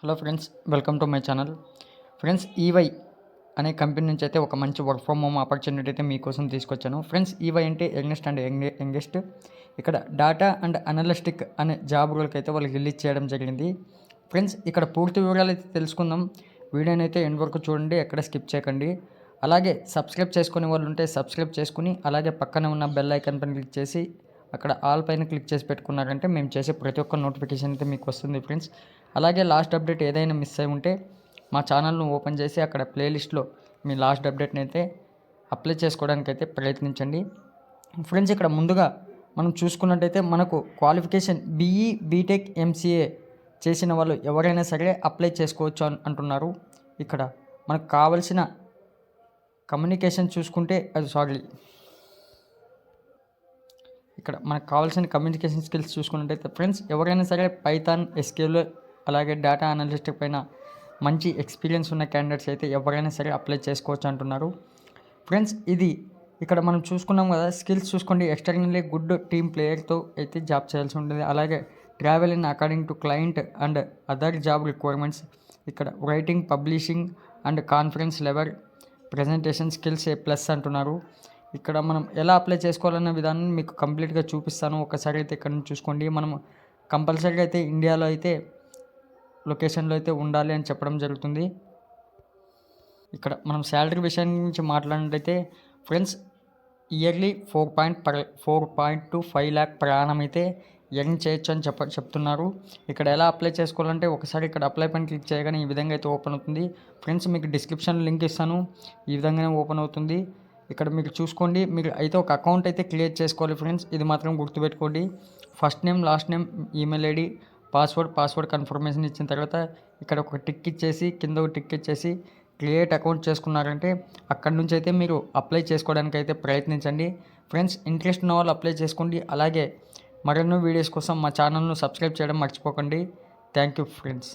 Hello friends, welcome to my channel. Friends, EY అనే company నుంచి అయితే ఒక మంచి వర్క్ ఫ్రమ్ హోమ్ ఆపర్చునిటీ అయితే మీకోసం తీసుకొచ్చాను. ఫ్రెండ్స్, ఈవై అంటే యంగెస్ట్ అండ్ యంగెస్ట్ ఇక్కడ డాటా అండ్ అనలిస్టిక్ అనే జాబ్ రోల్కి అయితే వాళ్ళకి రిలీజ్ చేయడం జరిగింది. ఫ్రెండ్స్, ఇక్కడ పూర్తి వివరాలు అయితే తెలుసుకుందాం. వీడియోని అయితే ఎండ్ వరకు చూడండి, ఎక్కడ స్కిప్ చేయకండి. అలాగే సబ్స్క్రైబ్ చేసుకునే వాళ్ళు ఉంటే సబ్స్క్రైబ్ చేసుకుని అలాగే పక్కన ఉన్న బెల్ ఐకాన్ పైన క్లిక్ చేసి అక్కడ ఆల్ పైన క్లిక్ చేసి పెట్టుకున్నారంటే మేము చేసే ప్రతి ఒక్క నోటిఫికేషన్ అయితే మీకు వస్తుంది ఫ్రెండ్స్. అలాగే లాస్ట్ అప్డేట్ ఏదైనా మిస్ అయి ఉంటే మా ఛానల్ను ఓపెన్ చేసి అక్కడ ప్లేలిస్ట్లో మీ లాస్ట్ అప్డేట్ని అయితే అప్లై చేసుకోవడానికి అయితే ప్రయత్నించండి. ఫ్రెండ్స్, ఇక్కడ ముందుగా మనం చూసుకున్నట్టయితే మనకు క్వాలిఫికేషన్ బీఈ బీటెక్ ఎంసీఏ చేసిన వాళ్ళు ఎవరైనా సరే అప్లై చేసుకోవచ్చు అంటున్నారు. ఇక్కడ మనకు కావలసిన కమ్యూనికేషన్ చూసుకుంటే ఇక్కడ మనకు కావాల్సిన కమ్యూనికేషన్ స్కిల్స్ చూసుకున్నట్టయితే ఫ్రెండ్స్, ఎవరైనా సరే పైథాన్, ఎస్క్యూఎల్ అలాగే డేటా అనలిస్టిక్ పైన మంచి ఎక్స్పీరియన్స్ ఉన్న క్యాండిడేట్స్ అయితే ఎవరైనా సరే అప్లై చేసుకోవచ్చు అంటున్నారు. ఫ్రెండ్స్, ఇది ఇక్కడ మనం చూసుకున్నాం కదా, స్కిల్స్ చూసుకోండి. ఎక్స్టర్నల్లీ గుడ్ టీమ్ ప్లేయర్తో అయితే జాబ్ చేయాల్సి ఉంటుంది. అలాగే travel in according to client and other job requirements. ఇక్కడ writing, publishing and conference level presentation skills plus అంటున్నారు. ఇక్కడ మనం ఎలా అప్లై చేసుకోవాలన్న విధానం మీకు కంప్లీట్గా చూపిస్తాను. ఒకసారి అయితే ఇక్కడ నుంచి చూసుకోండి. మనం కంపల్సరీగా అయితే ఇండియాలో అయితే లొకేషన్లో అయితే ఉండాలి అని చెప్పడం జరుగుతుంది. ఇక్కడ మనం శాలరీ విషయం గురించి మాట్లాడినట్టయితే ఫ్రెండ్స్, ఇయర్లీ 4.25 lakh ప్రయాణం అయితే ఎర్న్ చేయొచ్చు అని చెప్తున్నారు. ఇక్కడ ఎలా అప్లై చేసుకోవాలంటే ఒకసారి ఇక్కడ అప్లై పైన క్లిక్ చేయగానే ఈ విధంగా అయితే ఓపెన్ అవుతుంది. ఫ్రెండ్స్, మీకు డిస్క్రిప్షన్ లింక్ ఇస్తాను, ఈ విధంగానే ఓపెన్ అవుతుంది. ఇక్కడ మీరు చూసుకోండి. మీరు అయితే ఒక అకౌంట్ అయితే క్రియేట్ చేసుకోవాలి ఫ్రెండ్స్, ఇది మాత్రం గుర్తుపెట్టుకోండి. First name, last name, email ID, password confirmation ఇచ్చిన తర్వాత ఇక్కడ ఒక టిక్ ఇచ్చేసి కింద ఒక టిక్ ఇచ్చేసి క్రియేట్ అకౌంట్ చేసుకున్నారంటే అక్కడి నుంచి అయితే మీరు అప్లై చేసుకోవడానికి అయితే ప్రయత్నించండి. ఫ్రెండ్స్, ఇంట్రెస్ట్ ఉన్న వాళ్ళు అప్లై చేసుకోండి. అలాగే మరెన్నో వీడియోస్ కోసం మా ఛానల్ను సబ్స్క్రైబ్ చేయడం మర్చిపోకండి. Thank you friends.